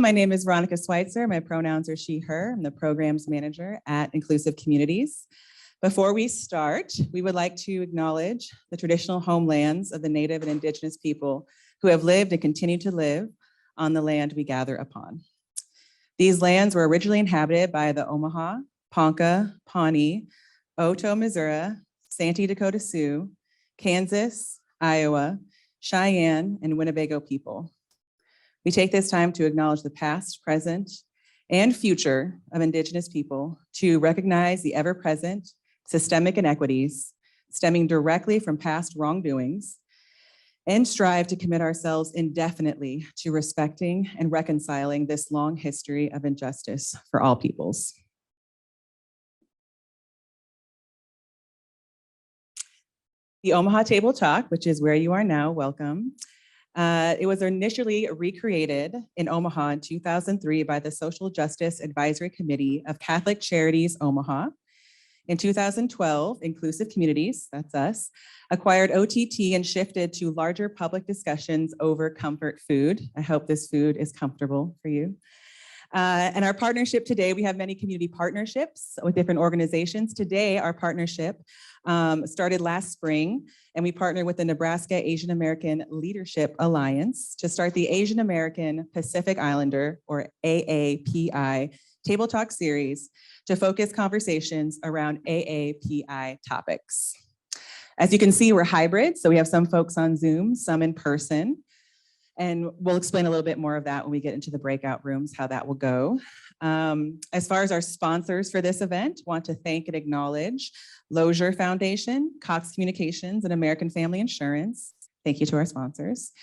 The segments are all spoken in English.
My name is Veronica Schweitzer. My pronouns are she, her. I'm the programs manager at Inclusive Communities. Before we start, we would like to acknowledge the traditional homelands of the Native and Indigenous people who have lived and continue to live on the land we gather upon. These lands were originally inhabited by the Omaha, Ponca, Pawnee, Otoe, Missouri, Santee Dakota Sioux, Kansas, Iowa, Cheyenne, and Winnebago people. We take this time to acknowledge the past, present, and future of Indigenous people, to recognize the ever-present systemic inequities stemming directly from past wrongdoings, and strive to commit ourselves indefinitely to respecting and reconciling this long history of injustice for all peoples. The Omaha Table Talk, which is where you are now, welcome. It was initially recreated in Omaha in 2003 by the Social Justice Advisory Committee of Catholic Charities Omaha. In 2012, Inclusive Communities, that's us, acquired OTT and shifted to larger public discussions over comfort food. I hope this food is comfortable for you. And our partnership today, we have many community partnerships with different organizations. Today, our partnership started last spring, and we partnered with the Nebraska Asian American Leadership Alliance to start the Asian American Pacific Islander, or AAPI, Table Talk series to focus conversations around AAPI topics. As you can see, we're hybrid, so we have some folks on Zoom, some in person. And we'll explain a little bit more of that when we get into the breakout rooms, how that will go. As far as our sponsors for this event, want to thank and acknowledge Lozier Foundation, Cox Communications, and American Family Insurance. Thank you to our sponsors.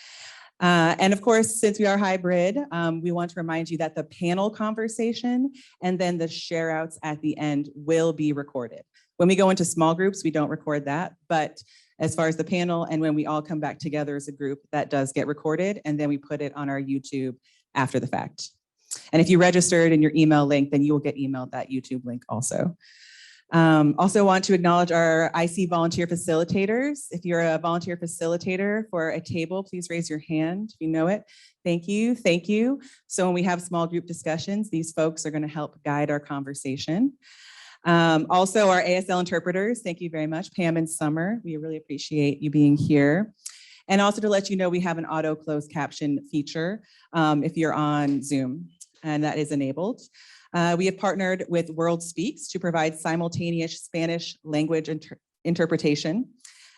And of course, since we are hybrid, we want to remind you that the panel conversation and then the share outs at the end will be recorded. When we go into small groups, we don't record that, but as far as the panel and when we all come back together as a group, that does get recorded, and then we put it on our YouTube after the fact. And if you registered in your email link, then you will get emailed that YouTube link also. Also want to acknowledge our IC volunteer facilitators. If you're a volunteer facilitator for a table, please raise your hand if you know it. Thank you, thank you. So when we have small group discussions, these folks are going to help guide our conversation. Also our ASL interpreters, thank you very much, Pam and Summer. We really appreciate you being here. And also to let you know, we have an auto closed caption feature if you're on Zoom, and that is enabled. We have partnered with World Speaks to provide simultaneous Spanish language interpretation.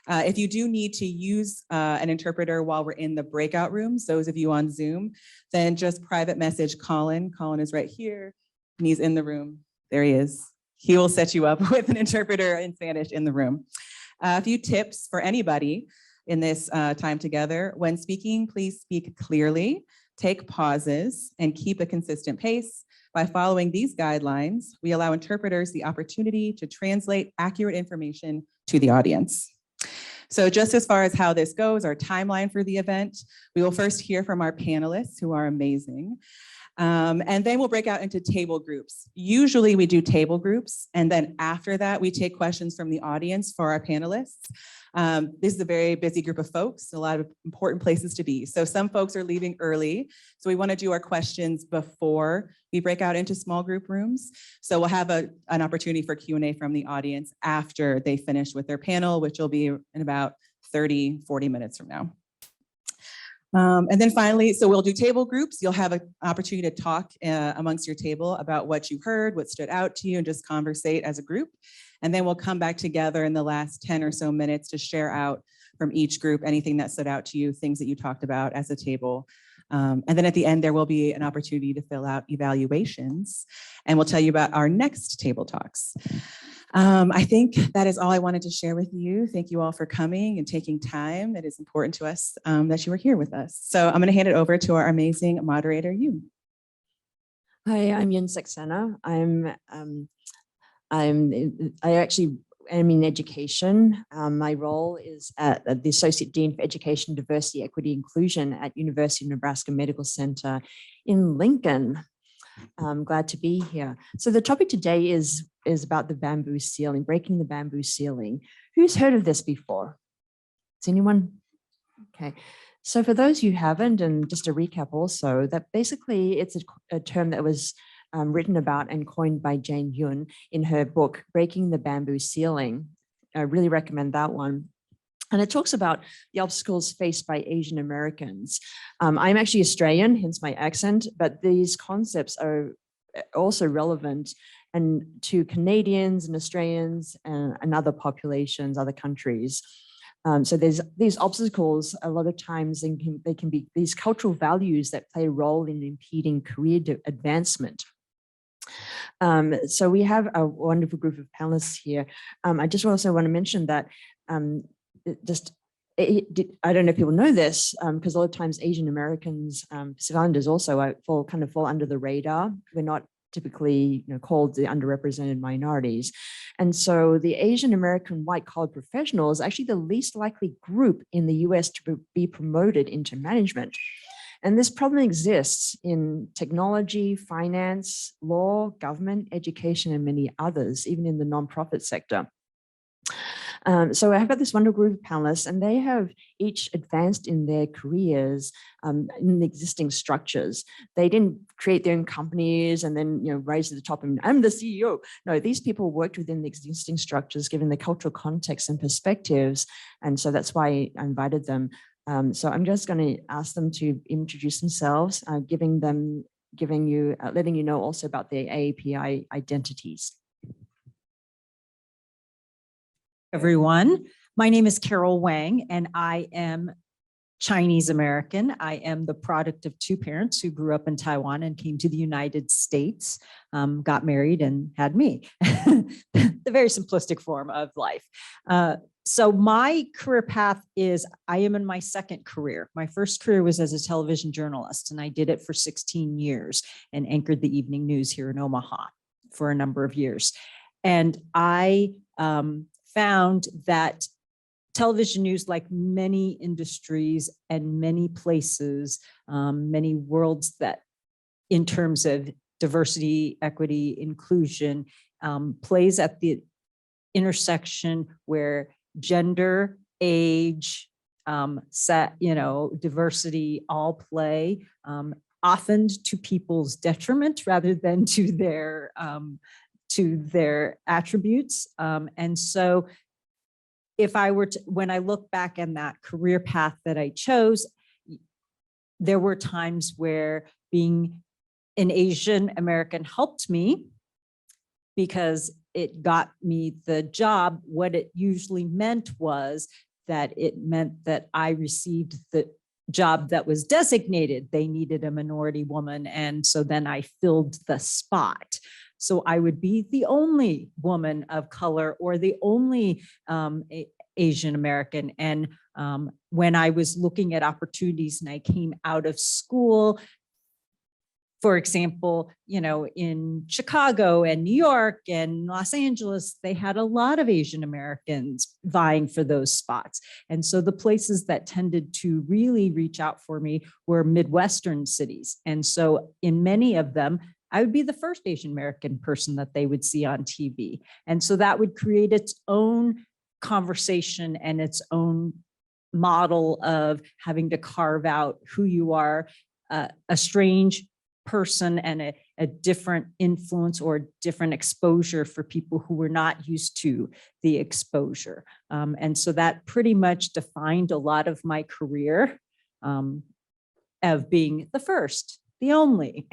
If you do need to use an interpreter while we're in the breakout rooms, those of you on Zoom, then just private message Colin. Colin is right here, and he's in the room. There he is. He will set you up with an interpreter in Spanish in the room. A few tips for anybody in this time together. When speaking, please speak clearly, take pauses, and keep a consistent pace. By following these guidelines, we allow interpreters the opportunity to translate accurate information to the audience. So just as far as how this goes, our timeline for the event, we will first hear from our panelists, who are amazing. And then we'll break out into table groups. Usually we do table groups, and then after that, we take questions from the audience for our panelists. This is a very busy group of folks, a lot of important places to be. So some folks are leaving early, so we want to do our questions before we break out into small group rooms. So we'll have an opportunity for Q&A from the audience after they finish with their panel, which will be in about 30, 40 minutes from now. And then finally, so we'll do table groups. You'll have an opportunity to talk amongst your table about what you heard, what stood out to you, and just conversate as a group. And then we'll come back together in the last 10 or so minutes to share out from each group anything that stood out to you, things that you talked about as a table. And then at the end, there will be an opportunity to fill out evaluations, and we'll tell you about our next table talks. I think that is all I wanted to share with you. Thank you all for coming and taking time. It is important to us that you were here with us. So I'm going to hand it over to our amazing moderator, you. Hi, I'm Saksena. I actually am in education. My role is at the Associate Dean for Education, Diversity, Equity, Inclusion at University of Nebraska Medical Center in Lincoln. I'm glad to be here. So the topic today is about the bamboo ceiling, breaking the bamboo ceiling. Who's heard of this before? Has anyone? Okay, so for those who haven't, and just a recap also, that basically it's a term that was written about and coined by Jane Yun in her book, Breaking the Bamboo Ceiling. I really recommend that one. And it talks about the obstacles faced by Asian Americans. I'm actually Australian, hence my accent, but these concepts are also relevant and to Canadians and Australians and other populations, other countries. So there's these obstacles, a lot of times they can be these cultural values that play a role in impeding career advancement. So we have a wonderful group of panelists here. I just also want to mention that I don't know if people know this, because a lot of times Asian Americans, Pacific Islanders also fall under the radar. We're not typically called the underrepresented minorities. And so the Asian American white collar professional is actually the least likely group in the US to be promoted into management. And this problem exists in technology, finance, law, government, education, and many others, even in the nonprofit sector. So I've got this wonderful group of panelists, and they have each advanced in their careers in the existing structures. They didn't create their own companies and then rise to the top and I'm the CEO. No, these people worked within the existing structures, given the cultural context and perspectives. And so that's why I invited them. So I'm just going to ask them to introduce themselves, letting you know also about their AAPI identities. Everyone. My name is Carol Wang, and I am Chinese American. I am the product of two parents who grew up in Taiwan and came to the United States, got married and had me. The very simplistic form of life. So my career path is, I am in my second career. My first career was as a television journalist, and I did it for 16 years and anchored the evening news here in Omaha for a number of years. And I found that television news, like many industries and many places, many worlds, that in terms of diversity, equity, inclusion, plays at the intersection where gender, age, diversity all play, often to people's detriment rather than to their attributes. And so when I look back in that career path that I chose, there were times where being an Asian American helped me because it got me the job. What it usually meant was that it meant that I received the job that was designated. They needed a minority woman. And so then I filled the spot. So I would be the only woman of color or the only Asian American. And when I was looking at opportunities and I came out of school, for example, in Chicago and New York and Los Angeles, they had a lot of Asian Americans vying for those spots. And so the places that tended to really reach out for me were Midwestern cities. And so in many of them, I would be the first Asian American person that they would see on TV. And so that would create its own conversation and its own model of having to carve out who you are, a strange person and a different influence or different exposure for people who were not used to the exposure. And so that pretty much defined a lot of my career of being the first, the only.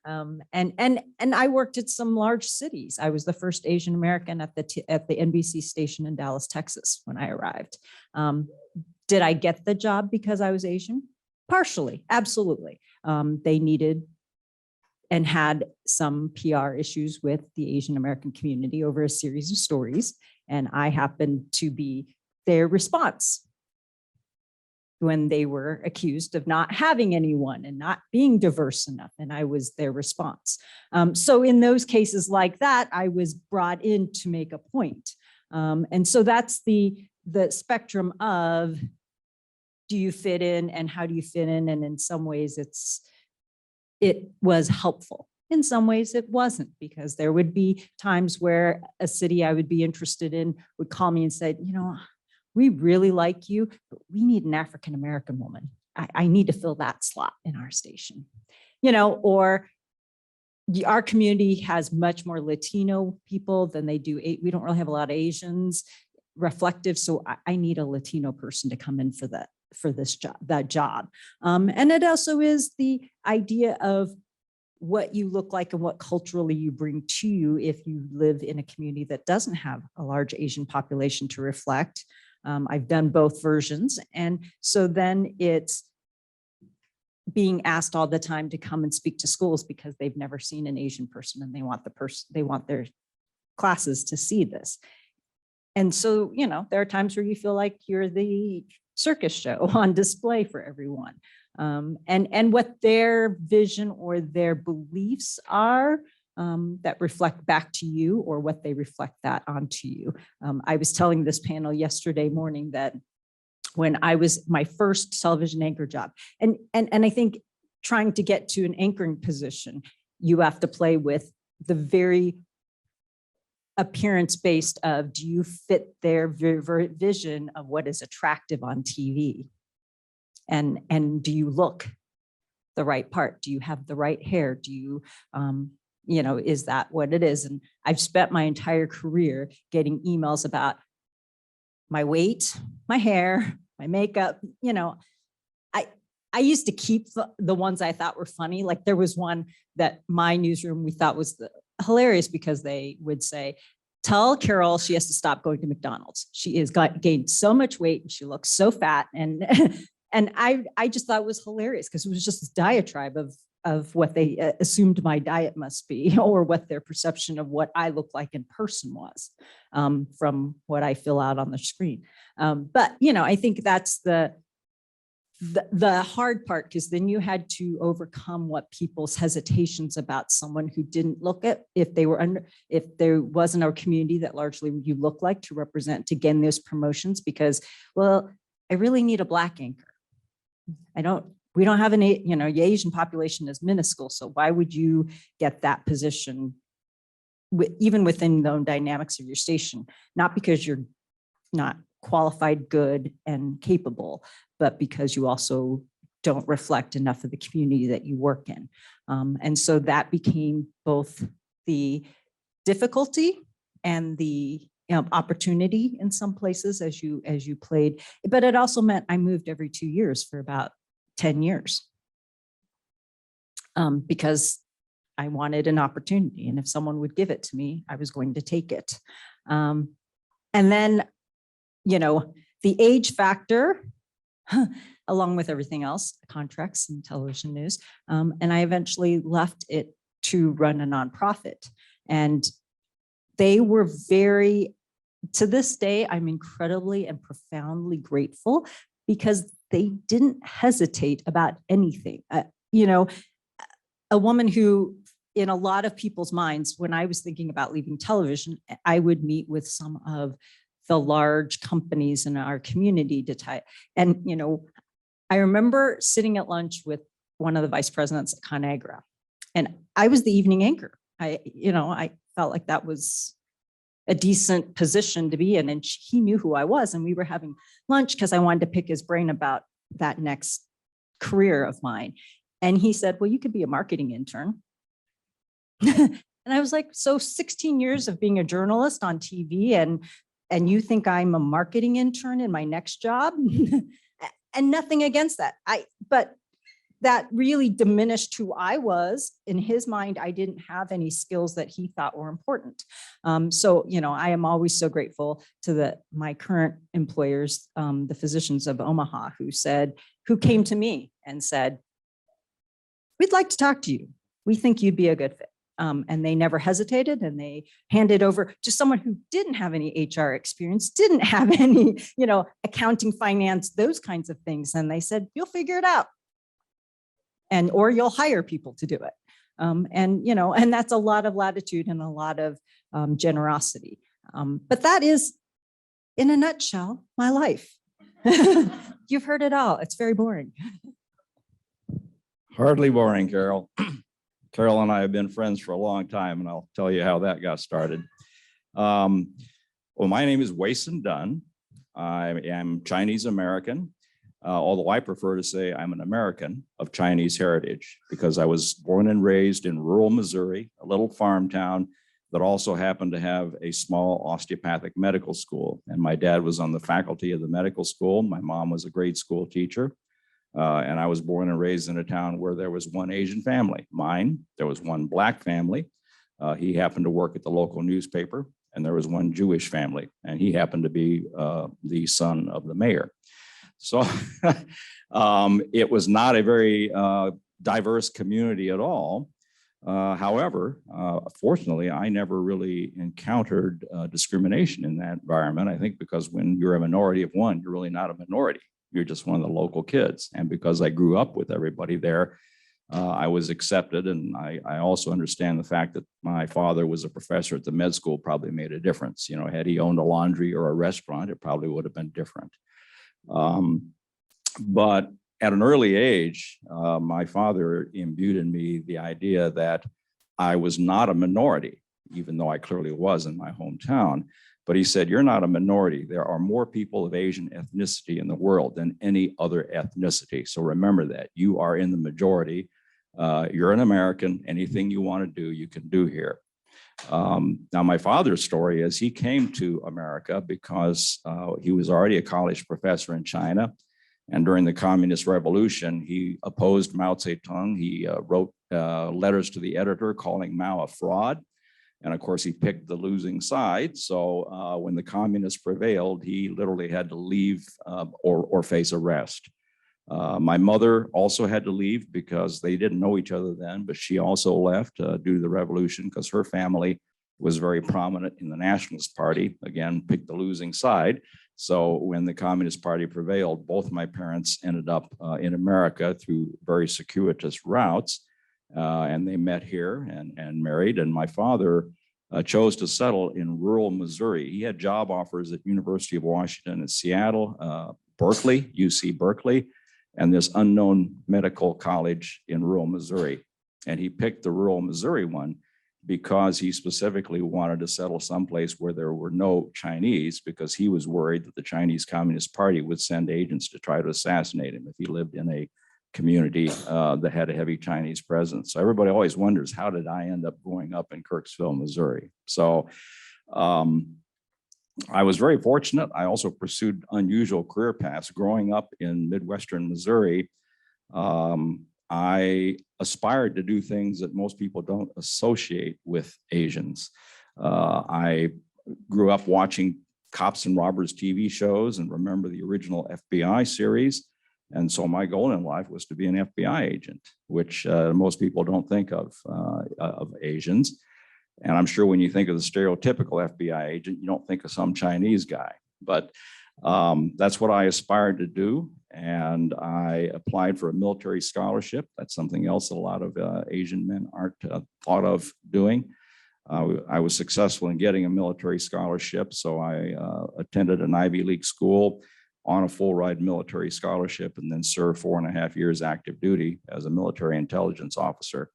And I worked at some large cities. I was the first Asian American at the NBC station in Dallas, Texas when I arrived. Did I get the job because I was Asian? Partially, absolutely. They needed and had some PR issues with the Asian American community over a series of stories. And I happened to be their response when they were accused of not having anyone and not being diverse enough. And I was their response. So in those cases like that, I was brought in to make a point. And so that's the spectrum of, do you fit in and how do you fit in? And in some ways it was helpful. In some ways it wasn't, because there would be times where a city I would be interested in would call me and say, we really like you, but we need an African-American woman. I need to fill that slot in our station, or our community has much more Latino people than they do. We don't really have a lot of Asians reflective. So I need a Latino person to come in for this job, that job. And it also is the idea of what you look like and what culturally you bring to you if you live in a community that doesn't have a large Asian population to reflect. I've done both versions. And so then it's being asked all the time to come and speak to schools because they've never seen an Asian person and they want their classes to see this. And so, there are times where you feel like you're the circus show on display for everyone. And what their vision or their beliefs are that reflect back to you, or what they reflect that onto you. I was telling this panel yesterday morning that when I was my first television anchor job, and I think trying to get to an anchoring position, you have to play with the very appearance based of, do you fit their vision of what is attractive on TV? And do you look the right part? Do you have the right hair? Do you, is that what it is? And I've spent my entire career getting emails about my weight, my hair, my makeup. I used to keep the ones I thought were funny. Like there was one that my newsroom we thought was hilarious because they would say, tell Carol she has to stop going to McDonald's. She has gained so much weight and she looks so fat. And and I just thought it was hilarious because it was just this diatribe of what they assumed my diet must be, or what their perception of what I look like in person was from what I fill out on the screen. But, I think that's the hard part, because then you had to overcome what people's hesitations about someone who didn't look at, if there wasn't a community that largely you look like to represent, to gain those promotions, because, well, I really need a Black anchor. We don't have any, the Asian population is minuscule. So why would you get that position even within the own dynamics of your station? Not because you're not qualified, good, and capable, but because you also don't reflect enough of the community that you work in. And so that became both the difficulty and the opportunity in some places as you played, but it also meant I moved every 2 years for about 10 years because I wanted an opportunity. And if someone would give it to me, I was going to take it. And then, the age factor, along with everything else, contracts and television news. And I eventually left it to run a nonprofit. And they were to this day, I'm incredibly and profoundly grateful because they didn't hesitate about anything. A woman who, in a lot of people's minds, when I was thinking about leaving television, I would meet with some of the large companies in our community to tie. And, I remember sitting at lunch with one of the vice presidents at ConAgra, and I was the evening anchor. I felt like that was a decent position to be in. And he knew who I was, and we were having lunch because I wanted to pick his brain about that next career of mine. And he said, well, you could be a marketing intern. And I was like, so 16 years of being a journalist on TV, and you think I'm a marketing intern in my next job? And nothing against that. But that really diminished who I was. In his mind, I didn't have any skills that he thought were important. So, I am always so grateful to my current employers, the Physicians of Omaha, who came to me and said, we'd like to talk to you. We think you'd be a good fit. And they never hesitated, and they handed over to someone who didn't have any HR experience, didn't have any, accounting, finance, those kinds of things. And they said, you'll figure it out. Or you'll hire people to do it. And that's a lot of latitude and a lot of generosity. But that is, in a nutshell, my life. You've heard it all. It's very boring. Hardly boring, Carol. Carol and I have been friends for a long time, and I'll tell you how that got started. Well, my name is Weysan Dunn. I am Chinese American, although I prefer to say I'm an American of Chinese heritage because I was born and raised in rural Missouri, a little farm town that also happened to have a small osteopathic medical school. And my dad was on the faculty of the medical school. My mom was a grade school teacher. And I was born and raised in a town where there was one Asian family, mine. There was one Black family. He happened to work at the local newspaper. And there was one Jewish family, and he happened to be the son of the mayor. So it was not a very diverse community at all. However, fortunately, I never really encountered discrimination in that environment. I think because when you're a minority of one, you're really not a minority. You're just one of the local kids. And because I grew up with everybody there, I was accepted. And I also understand the fact that my father was a professor at the med school probably made a difference. You know, had he owned a laundry or a restaurant, it probably would have been different. But at an early age, my father imbued in me the idea that I was not a minority, even though I clearly was in my hometown. But he said, you're not a minority. There are more people of Asian ethnicity in the world than any other ethnicity. So remember that. You are in the majority. You're an American. Anything you want to do, you can do here. Now, my father's story is he came to America because he was already a college professor in China. And during the Communist Revolution, he opposed Mao Zedong. He wrote letters to the editor calling Mao a fraud. And of course, he picked the losing side. So when the communists prevailed, he literally had to leave or face arrest. My mother also had to leave because they didn't know each other then, but she also left due to the revolution because her family was very prominent in the Nationalist Party, again, picked the losing side. So when the Communist Party prevailed, both my parents ended up in America through very circuitous routes. And they met here and married. And my father chose to settle in rural Missouri. He had job offers at University of Washington in Seattle, Berkeley, UC Berkeley, and this unknown medical college in rural Missouri. And he picked the rural Missouri one because he specifically wanted to settle someplace where there were no Chinese, because he was worried that the Chinese Communist Party would send agents to try to assassinate him if he lived in a community that had a heavy Chinese presence. So everybody always wonders, how did I end up growing up in Kirksville, Missouri? So I was very fortunate. I also pursued unusual career paths. Growing up in Midwestern Missouri, I aspired to do things that most people don't associate with Asians. I grew up watching cops and robbers TV shows and remember the original FBI series. And so my goal in life was to be an FBI agent, which most people don't think of Asians. And I'm sure when you think of the stereotypical FBI agent, you don't think of some Chinese guy. But that's what I aspired to do. And I applied for a military scholarship. That's something else that a lot of Asian men aren't thought of doing. I was successful in getting a military scholarship. So I attended an Ivy League school on a full ride military scholarship and then served 4.5 years active duty as a military intelligence officer.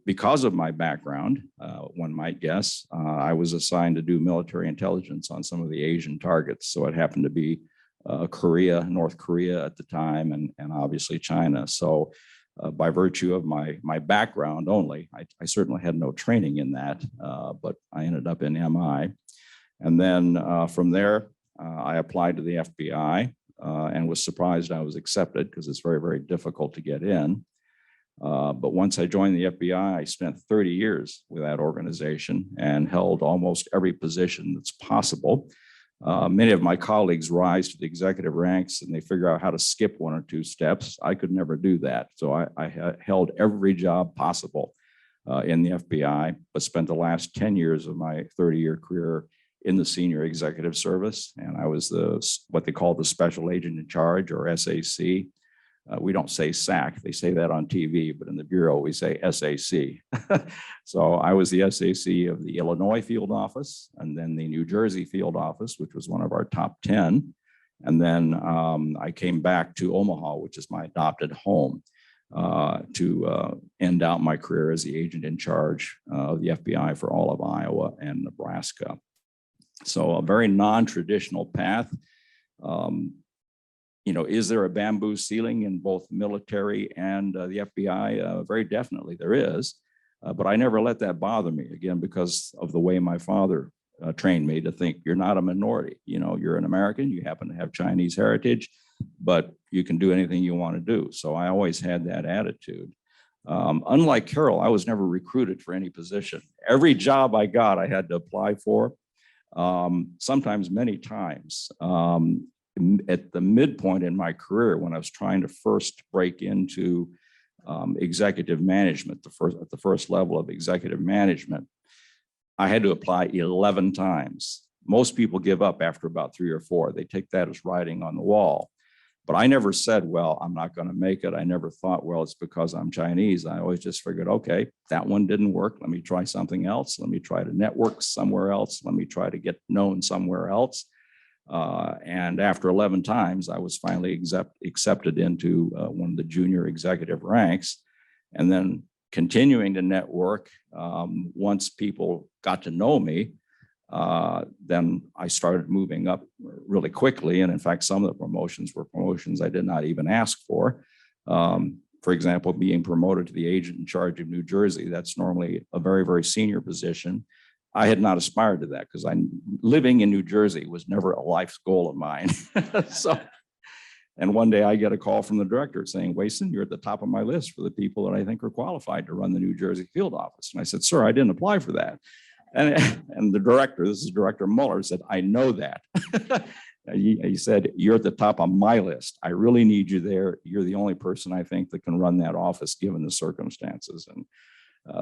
Because of my background, one might guess, I was assigned to do military intelligence on some of the Asian targets. So it happened to be Korea, North Korea at the time, and obviously China. So by virtue of my background only, I certainly had no training in that, but I ended up in MI. And then from there, I applied to the FBI and was surprised I was accepted because it's very, very difficult to get in. But once I joined the FBI, I spent 30 years with that organization and held almost every position that's possible. Many of my colleagues rise to the executive ranks and they figure out how to skip 1 or 2 steps. I could never do that. So I held every job possible in the FBI, but spent the last 10 years of my 30-year career in the senior executive service. And I was what they call the special agent in charge, or SAC. We don't say SAC, they say that on TV, but in the Bureau, we say SAC. So I was the SAC of the Illinois field office, and then the New Jersey field office, which was one of our top 10. And then I came back to Omaha, which is my adopted home, to end out my career as the agent in charge of the FBI for all of Iowa and Nebraska. So a very non-traditional path. You know, is there a bamboo ceiling in both military and the FBI? Very definitely there is. But I never let that bother me, again, because of the way my father trained me to think you're not a minority. You know, you're an American, you happen to have Chinese heritage, but you can do anything you want to do. So I always had that attitude. Unlike Carol, I was never recruited for any position. Every job I got, I had to apply for, sometimes many times. At the midpoint in my career, when I was trying to first break into executive management, at the first level of executive management, I had to apply 11 times. Most people give up after about 3 or 4. They take that as writing on the wall. But I never said, well, I'm not going to make it. I never thought, well, it's because I'm Chinese. I always just figured, okay, that one didn't work. Let me try something else. Let me try to network somewhere else. Let me try to get known somewhere else. And after 11 times, I was finally accepted into one of the junior executive ranks. And then continuing to network, once people got to know me, then I started moving up really quickly. And in fact, some of the promotions were promotions I did not even ask for. For example, being promoted to the agent in charge of New Jersey, that's normally a very, very senior position. I had not aspired to that because living in New Jersey was never a life's goal of mine. And one day I get a call from the director saying, Weysan, you're at the top of my list for the people that I think are qualified to run the New Jersey field office. And I said, sir, I didn't apply for that. And the director, this is Director Mueller, said, I know that. He said, you're at the top of my list. I really need you there. You're the only person I think that can run that office given the circumstances. And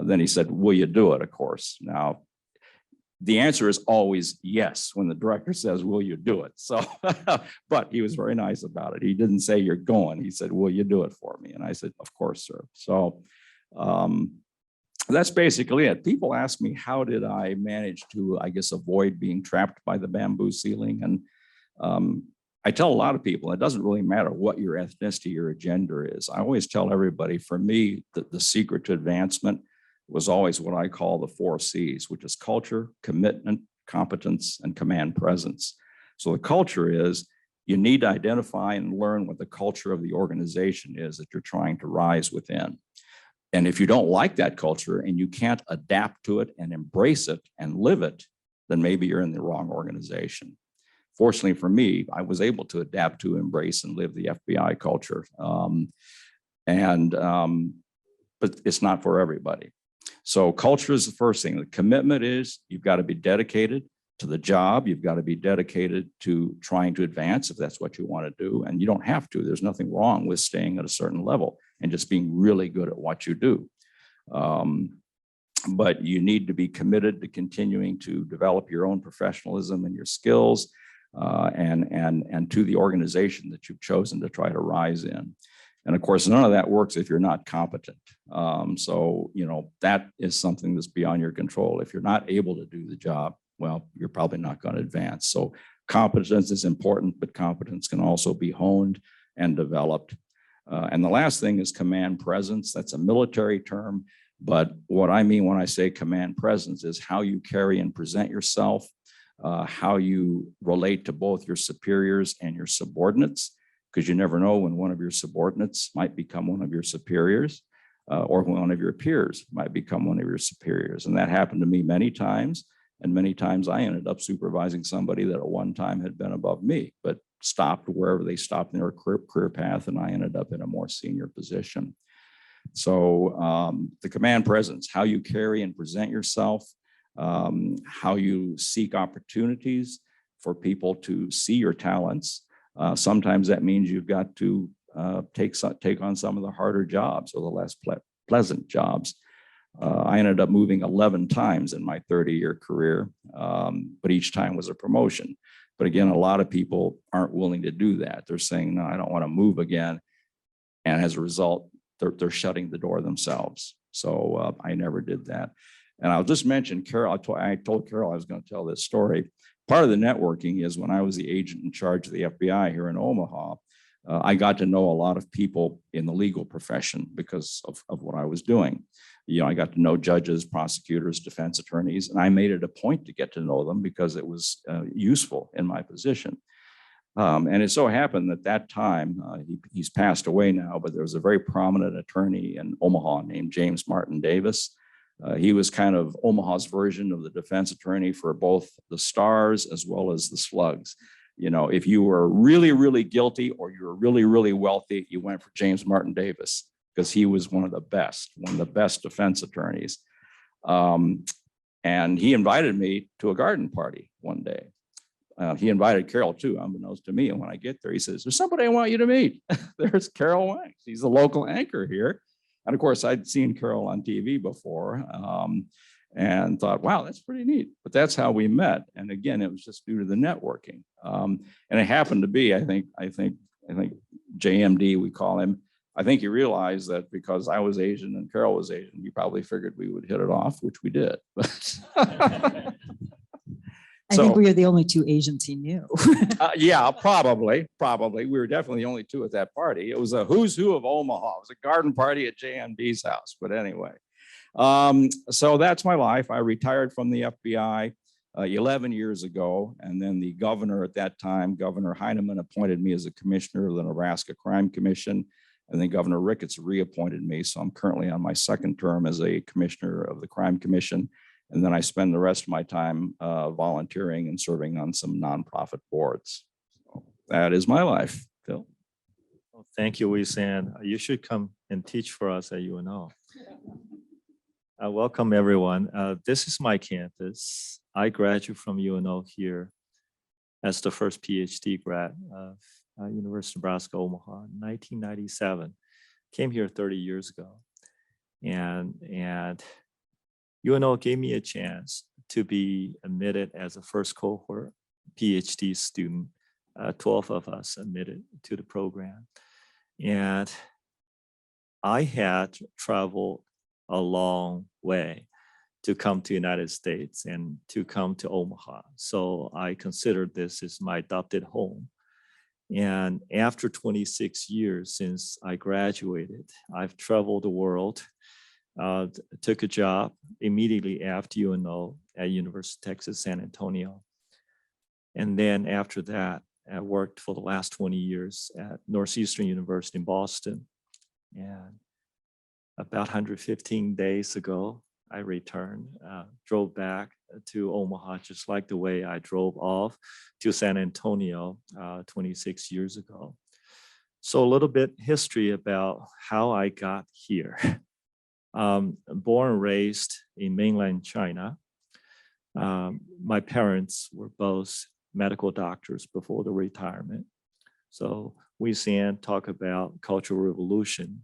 then he said, will you do it? Of course. Now, the answer is always yes when the director says, will you do it? So, but he was very nice about it. He didn't say you're going. He said, will you do it for me? And I said, of course, sir. So that's basically it. People ask me, how did I manage to, I guess, avoid being trapped by the bamboo ceiling? And I tell a lot of people, it doesn't really matter what your ethnicity or gender is. I always tell everybody, for me, that the secret to advancement was always what I call the 4 C's, which is culture, commitment, competence, and command presence. So the culture is you need to identify and learn what the culture of the organization is that you're trying to rise within. And if you don't like that culture and you can't adapt to it and embrace it and live it, then maybe you're in the wrong organization. Fortunately for me, I was able to adapt to, embrace, and live the FBI culture. But it's not for everybody. So culture is the first thing. The commitment is you've got to be dedicated to the job. You've got to be dedicated to trying to advance if that's what you want to do. And you don't have to. There's nothing wrong with staying at a certain level and just being really good at what you do. But you need to be committed to continuing to develop your own professionalism and your skills and to the organization that you've chosen to try to rise in. And of course, none of that works if you're not competent. So, you know, that is something that's beyond your control. If you're not able to do the job, well, you're probably not going to advance. So competence is important, but competence can also be honed and developed. And the last thing is command presence. That's a military term. But what I mean when I say command presence is how you carry and present yourself, how you relate to both your superiors and your subordinates, because you never know when one of your subordinates might become one of your superiors, or one of your peers might become one of your superiors. And that happened to me many times. And many times I ended up supervising somebody that at one time had been above me, but stopped wherever they stopped in their career path, and I ended up in a more senior position. So the command presence, how you carry and present yourself, how you seek opportunities for people to see your talents. Sometimes that means you've got to take on some of the harder jobs or the less pleasant jobs. I ended up moving 11 times in my 30-year career, but each time was a promotion. But again, a lot of people aren't willing to do that. They're saying, no, I don't want to move again. And as a result, they're shutting the door themselves. So I never did that. And I'll just mention Carol. I told Carol I was going to tell this story. Part of the networking is when I was the agent in charge of the FBI here in Omaha, I got to know a lot of people in the legal profession because of what I was doing. You know, I got to know judges, prosecutors, defense attorneys, and I made it a point to get to know them because it was useful in my position. And it so happened that that time, he's passed away now, but there was a very prominent attorney in Omaha named James Martin Davis. He was kind of Omaha's version of the defense attorney for both the stars as well as the slugs. You know, if you were really, really guilty or you were really, really wealthy, you went for James Martin Davis because he was one of the best defense attorneys. And he invited me to a garden party one day. He invited Carol too, unbeknownst to me. And when I get there, he says, "There's somebody I want you to meet." There's Carol Wang. She's a local anchor here. And of course, I'd seen Carol on TV before and thought, wow, that's pretty neat. But that's how we met. And again, it was just due to the networking. And it happened to be, I think JMD, we call him. I think he realized that because I was Asian and Carol was Asian, he probably figured we would hit it off, which we did. I think we are the only two Asians he knew. Yeah, probably. We were definitely the only two at that party. It was a who's who of Omaha. It was a garden party at JMD's house. But anyway, so that's my life. I retired from the FBI 11 years ago. And then the governor at that time, Governor Heinemann, appointed me as a commissioner of the Nebraska Crime Commission. And then Governor Ricketts reappointed me. So I'm currently on my second term as a commissioner of the Crime Commission. And then I spend the rest of my time volunteering and serving on some nonprofit boards. So that is my life, Phil. Well, thank you, Weysan. You should come and teach for us at UNO. Welcome, everyone. This is my campus. I graduated from UNO here as the first PhD grad of University of Nebraska, Omaha, in 1997. Came here 30 years ago. And UNO gave me a chance to be admitted as a first cohort PhD student. 12 of us admitted to the program. And I had traveled a long way to come to the United States and to come to Omaha. So I considered this as my adopted home. And after 26 years since I graduated, I've traveled the world. Took a job immediately after UNO at University of Texas, San Antonio. And then after that, I worked for the last 20 years at Northeastern University in Boston. And about 115 days ago, I returned, drove back to Omaha, just like the way I drove off to San Antonio 26 years ago. So a little bit history about how I got here. Born and raised in mainland China. My parents were both medical doctors before the retirement. So Weysan talk about Cultural Revolution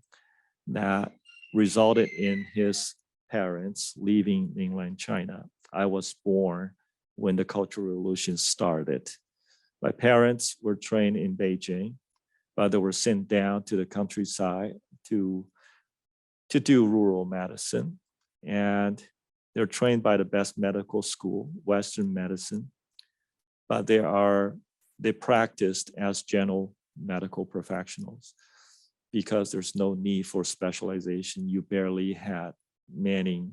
that resulted in his parents leaving mainland China. I was born when the Cultural Revolution started. My parents were trained in Beijing, but they were sent down to the countryside to do rural medicine. And they're trained by the best medical school, Western medicine, but they practiced as general medical professionals because there's no need for specialization. You barely had many,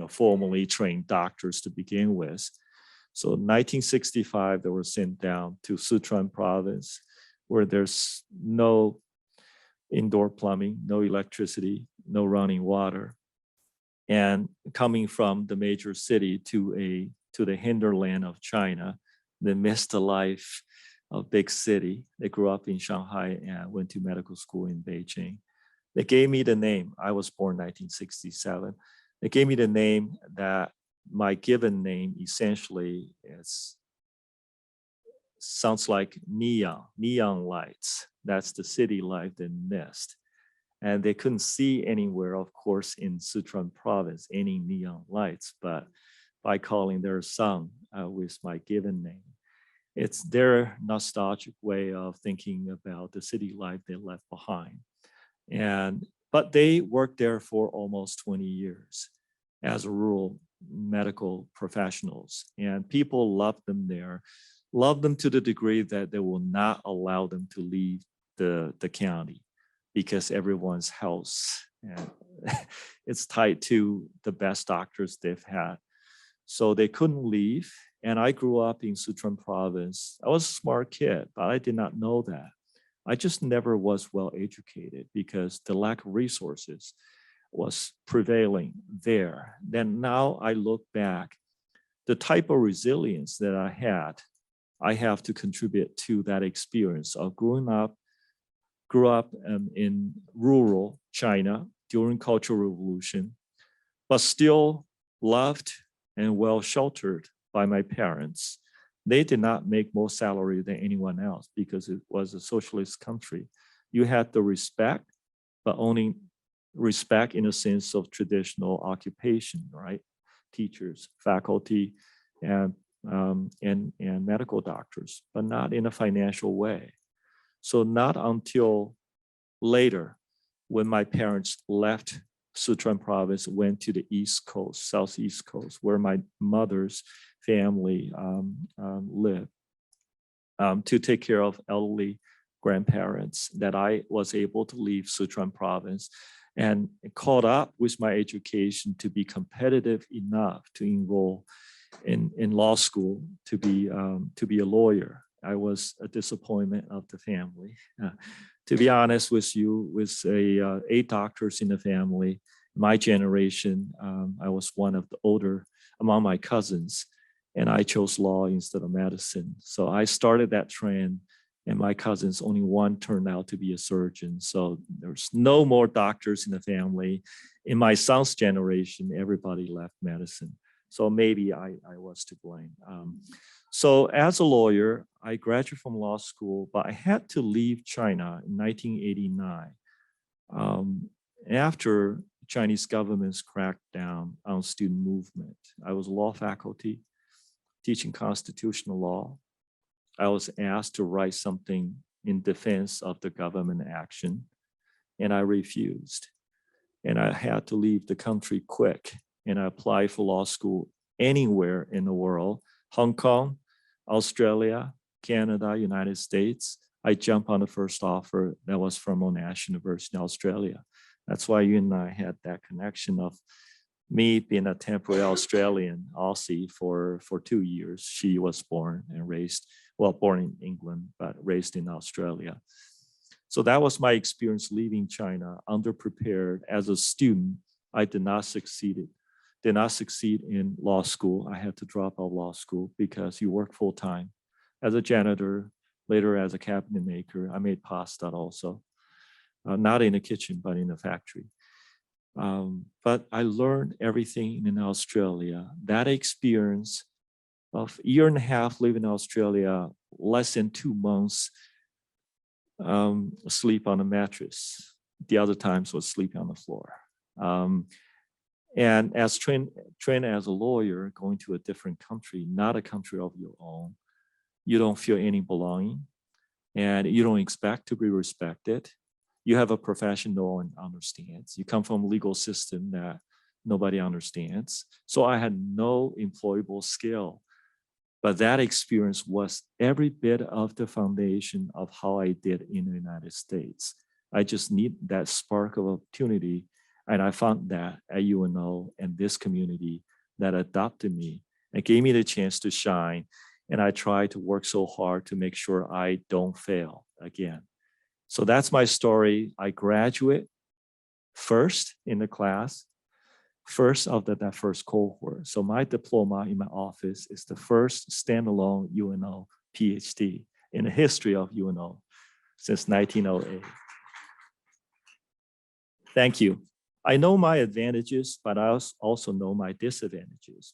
formally trained doctors to begin with. So in 1965, they were sent down to Sichuan province where there's no indoor plumbing, no electricity, no running water. And coming from the major city to the hinterland of China, they missed the life of big city. They grew up in Shanghai and went to medical school in Beijing. They gave me the name. I was born in 1967. They gave me the name that my given name essentially sounds like neon lights. That's the city life they missed. And they couldn't see anywhere, of course, in Sichuan province, any neon lights, but by calling their son with my given name. It's their nostalgic way of thinking about the city life they left behind. But they worked there for almost 20 years as rural medical professionals. And people loved them there, loved them to the degree that they will not allow them to leave the county because everyone's health and it's tied to the best doctors they've had. So they couldn't leave. And I grew up in Sichuan province. I was a smart kid, but I did not know that. I just never was well educated because the lack of resources was prevailing there. Then now I look back, the type of resilience that I had, I have to contribute to that experience of grew up in rural China during Cultural Revolution, but still loved and well sheltered by my parents. They did not make more salary than anyone else because it was a socialist country. You had the respect, but only respect in a sense of traditional occupation, right? Teachers, faculty, and medical doctors, but not in a financial way. So not until later, when my parents left Sichuan province, went to the East Coast, Southeast Coast, where my mother's family lived, to take care of elderly grandparents, that I was able to leave Sichuan province and caught up with my education to be competitive enough to enroll in law school to be a lawyer. I was a disappointment of the family. To be honest with you, with 8 doctors in the family, my generation, I was one of the older among my cousins, and I chose law instead of medicine. So I started that trend, and my cousins, only one turned out to be a surgeon. So there's no more doctors in the family. In my son's generation, everybody left medicine. So maybe I was to blame. So as a lawyer, I graduated from law school, but I had to leave China in 1989 after Chinese government's crackdown on student movement. I was a law faculty teaching constitutional law. I was asked to write something in defense of the government action, and I refused. And I had to leave the country quick, and I applied for law school anywhere in the world, Hong Kong, Australia, Canada, United States. I jumped on the first offer that was from Monash University in Australia. That's why you and I had that connection of me being a temporary Australian Aussie for 2 years. She was born and raised, well, born in England, but raised in Australia. So that was my experience leaving China, underprepared. As a student, I did not succeed in law school. I had to drop out of law school because you work full time as a janitor, later as a cabinet maker. I made pasta also, not in the kitchen, but in the factory. But I learned everything in Australia. That experience of 1.5 years living in Australia, less than 2 months, sleep on a mattress. The other times was sleeping on the floor. And as trained as a lawyer, going to a different country, not a country of your own, you don't feel any belonging, and you don't expect to be respected. You have a profession no one understands. You come from a legal system that nobody understands. So I had no employable skill. But that experience was every bit of the foundation of how I did in the United States. I just need that spark of opportunity. And I found that at UNO and this community that adopted me and gave me the chance to shine. And I try to work so hard to make sure I don't fail again. So that's my story. I graduate first in the class, first of that first cohort. So my diploma in my office is the first standalone UNO PhD in the history of UNO since 1908. Thank you. I know my advantages, but I also know my disadvantages.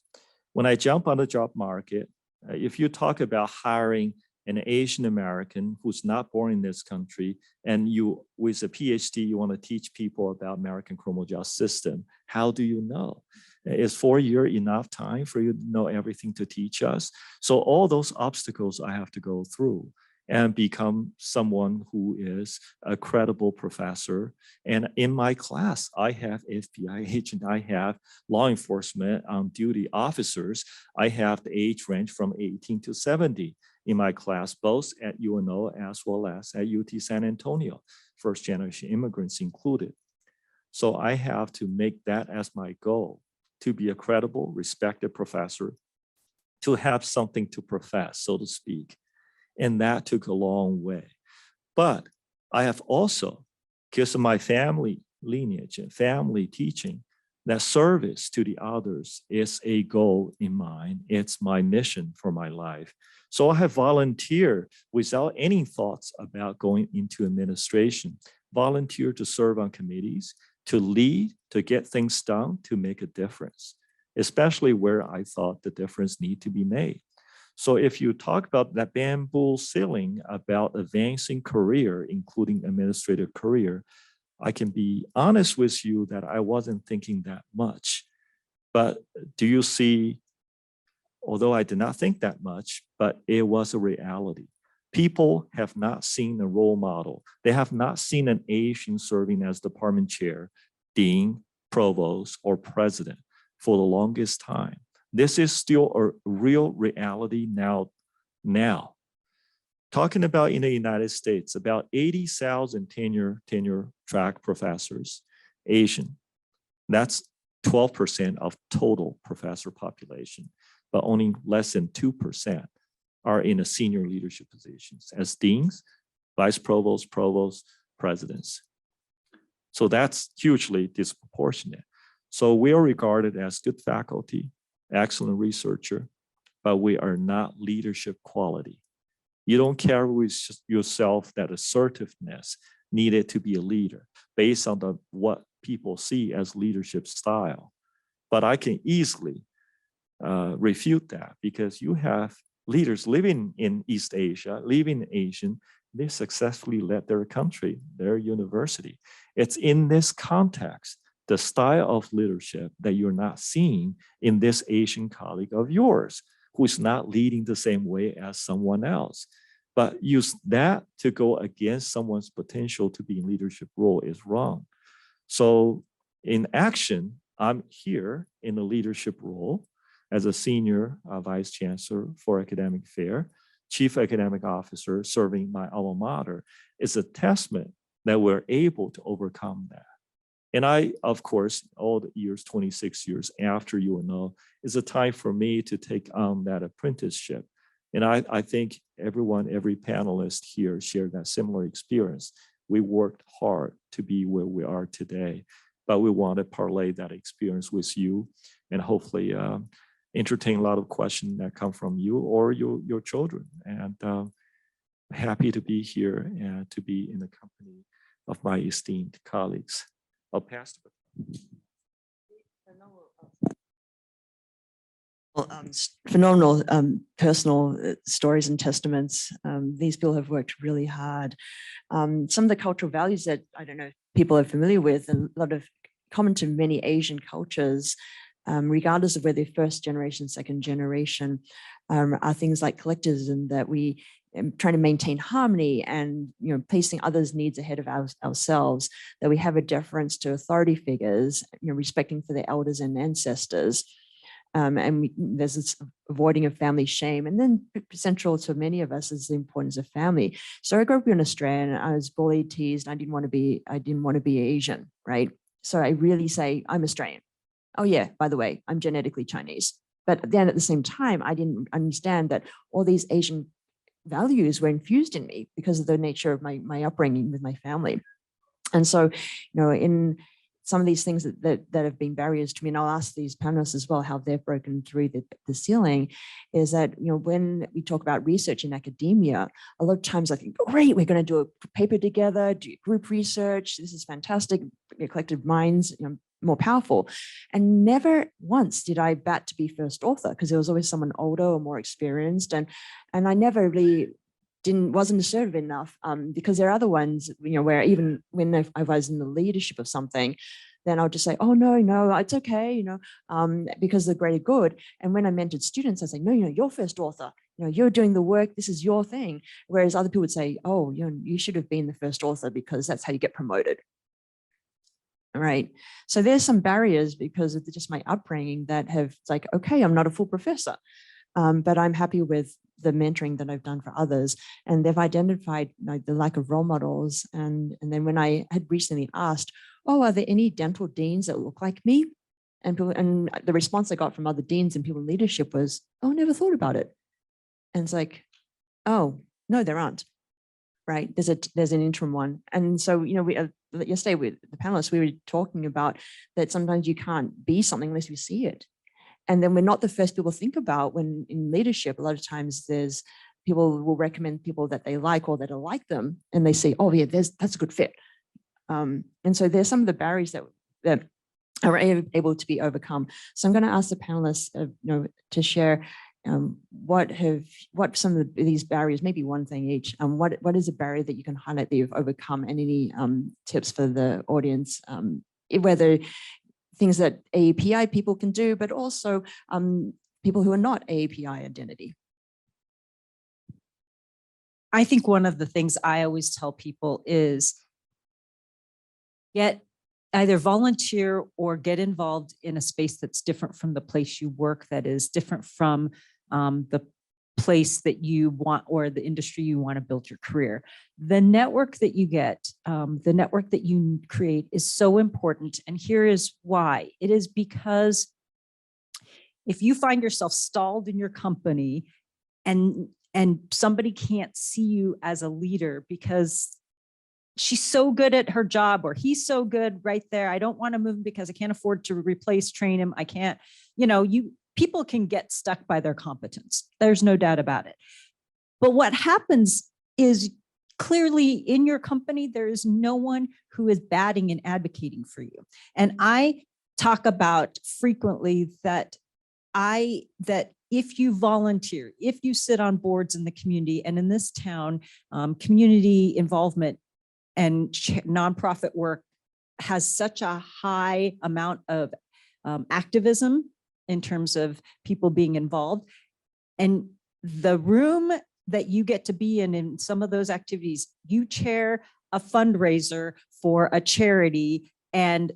When I jump on the job market, if you talk about hiring an Asian American who's not born in this country, and you, with a PhD, you want to teach people about American criminal justice system, how do you know? Is 4 years enough time for you to know everything to teach us? So all those obstacles I have to go through and become someone who is a credible professor. And in my class, I have FBI agent, I have law enforcement on duty officers. I have the age range from 18 to 70. in my class, both at UNO as well as at UT San Antonio, first generation immigrants included. So I have to make that as my goal, to be a credible, respected professor, to have something to profess, so to speak. And that took a long way. But I have also, because of my family lineage and family teaching, that service to the others is a goal in mind. It's my mission for my life. So I have volunteered without any thoughts about going into administration, volunteered to serve on committees, to lead, to get things done, to make a difference, especially where I thought the difference need to be made. So if you talk about that bamboo ceiling about advancing career, including administrative career, I can be honest with you that I wasn't thinking that much. But do you see, although I did not think that much, but it was a reality. People have not seen a role model. They have not seen an Asian serving as department chair, dean, provost, or president for the longest time. This is still a real reality now. Talking about in the United States, about 80,000 tenure track professors, Asian. That's 12% of total professor population, but only less than 2% are in a senior leadership positions as deans, vice provosts, provosts, presidents. So that's hugely disproportionate. So we are regarded as good faculty, excellent researcher, but we are not leadership quality. You don't carry with yourself that assertiveness needed to be a leader based on what people see as leadership style. But I can easily refute that because you have leaders living in East Asia, living Asian, they successfully led their country, their university. It's in this context, the style of leadership that you're not seeing in this Asian colleague of yours, who is not leading the same way as someone else. But use that to go against someone's potential to be in leadership role is wrong. So in action, I'm here in a leadership role as a senior vice chancellor for academic affairs, chief academic officer serving my alma mater. Is a testament that we're able to overcome that. And I, of course, all the years, 26 years after UNO, is a time for me to take on that apprenticeship. And I think everyone, every panelist here shared that similar experience. We worked hard to be where we are today, but we want to parlay that experience with you and hopefully entertain a lot of questions that come from you or your children. And happy to be here and to be in the company of my esteemed colleagues. I'll pass it. Well, phenomenal personal stories and testaments. These people have worked really hard. Some of the cultural values that I don't know if people are familiar with, and a lot of common to many Asian cultures, regardless of whether they're first generation, second generation, are things like collectivism, that we trying to maintain harmony and placing others' needs ahead of ourselves, that we have a deference to authority figures, respecting for their elders and ancestors. And there's this avoiding of family shame. And then central to many of us is the importance of family. So I grew up in Australia and I was bullied, teased. I didn't want to be Asian, right? So I really say, I'm Australian. Oh yeah, by the way, I'm genetically Chinese. But then at the same time, I didn't understand that all these Asian values were infused in me because of the nature of my upbringing with my family. And so, in some of these things that have been barriers to me, and I'll ask these panelists as well how they've broken through the ceiling, is that when we talk about research in academia, a lot of times I think, great, we're going to do a paper together, do group research, this is fantastic, your collective minds, more powerful. And never once did I bat to be first author, because there was always someone older or more experienced, and I never really wasn't assertive enough, because there are other ones, where even when I was in the leadership of something, then I'll just say, oh, no, it's okay, because of the greater good. And when I mentored students, I say, no, you're first author, you're doing the work, this is your thing. Whereas other people would say, oh, you should have been the first author because that's how you get promoted. All right. So there's some barriers because of just my upbringing that have like, okay, I'm not a full professor. but I'm happy with the mentoring that I've done for others. And they've identified the lack of role models. And then when I had recently asked, oh, are there any dental deans that look like me? And the response I got from other deans and people in leadership was, oh, never thought about it. And it's like, oh, no, there aren't. Right. There's an interim one. And so, we yesterday with the panelists, we were talking about that sometimes you can't be something unless you see it. And then we're not the first people to think about when in leadership, a lot of times there's people will recommend people that they like or that are like them. And they say, oh yeah, that's a good fit. And so there's some of the barriers that are able to be overcome. So I'm going to ask the panelists, to share what some of these barriers, maybe one thing each, what is a barrier that you can highlight that you've overcome, and any tips for the audience, whether things that AAPI people can do, but also people who are not AAPI identity. I think one of the things I always tell people is either volunteer or get involved in a space that's different from the place you work, that is different from the place that you want or the industry you want to build your career. The network that you get, the network that you create is so important. And here is why. It is because if you find yourself stalled in your company and somebody can't see you as a leader because she's so good at her job or he's so good right there, I don't want to move him because I can't afford to train him. I can't, people can get stuck by their competence. There's no doubt about it. But what happens is clearly in your company, there is no one who is batting and advocating for you. And I talk about frequently that if you volunteer, if you sit on boards in the community, and in this town, community involvement and nonprofit work has such a high amount of activism in terms of people being involved. And the room that you get to be in some of those activities, you chair a fundraiser for a charity, and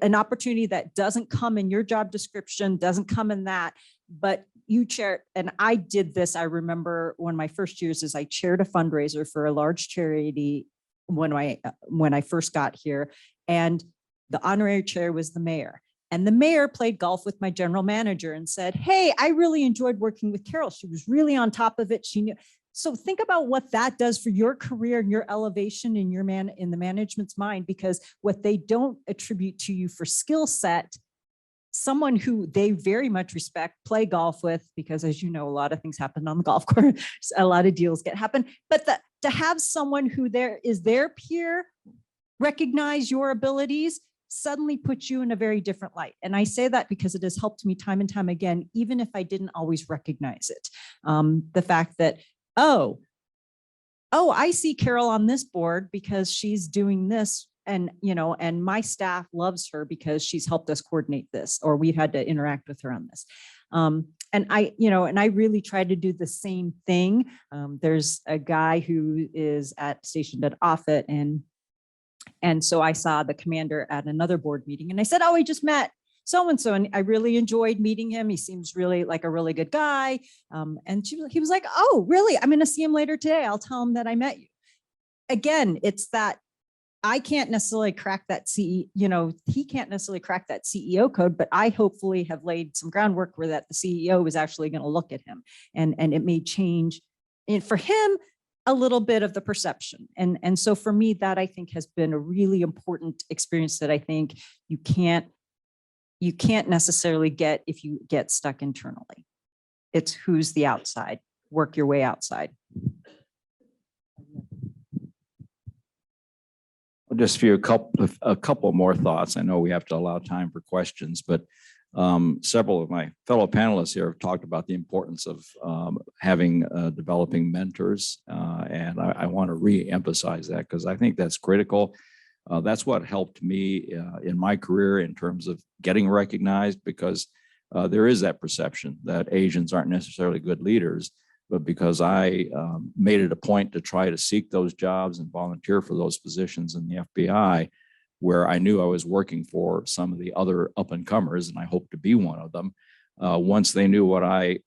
an opportunity that doesn't come in your job description, doesn't come in that, but you chair. And I did this, I remember one of my first years is I chaired a fundraiser for a large charity when I first got here, and the honorary chair was the mayor. And the mayor played golf with my general manager and said, hey, I really enjoyed working with Carol. She was really on top of it. She knew. So think about what that does for your career and your elevation in in the management's mind, because what they don't attribute to you for skill set, someone who they very much respect, play golf with, because as you know, a lot of things happen on the golf course, a lot of deals happen. But to have someone who is their peer recognize your abilities suddenly puts you in a very different light. And I say that because it has helped me time and time again, even if I didn't always recognize it. The fact that, oh, I see Carol on this board because she's doing this, and my staff loves her because she's helped us coordinate this, or we've had to interact with her on this. And I really try to do the same thing. There's a guy who is stationed at Offutt, and so I saw the commander at another board meeting, and I said, oh, I just met so-and-so, and I really enjoyed meeting him. He seems really like a really good guy. And he was like, oh, really? I'm going to see him later today. I'll tell him that I met you. Again, it's that I can't necessarily crack that he can't necessarily crack that CEO code, but I hopefully have laid some groundwork where that the CEO is actually going to look at him, and it may change, and for him, a little bit of the perception. And so for me, that I think has been a really important experience that I think you can't necessarily get if you get stuck internally. It's who's the outside, work your way outside. Just a couple more thoughts. I know we have to allow time for questions, but several of my fellow panelists here have talked about the importance of developing mentors, and I want to re-emphasize that because I think that's critical. That's what helped me in my career in terms of getting recognized, because there is that perception that Asians aren't necessarily good leaders, but because I made it a point to try to seek those jobs and volunteer for those positions in the FBI, where I knew I was working for some of the other up and comers, and I hope to be one of them. Once they knew what I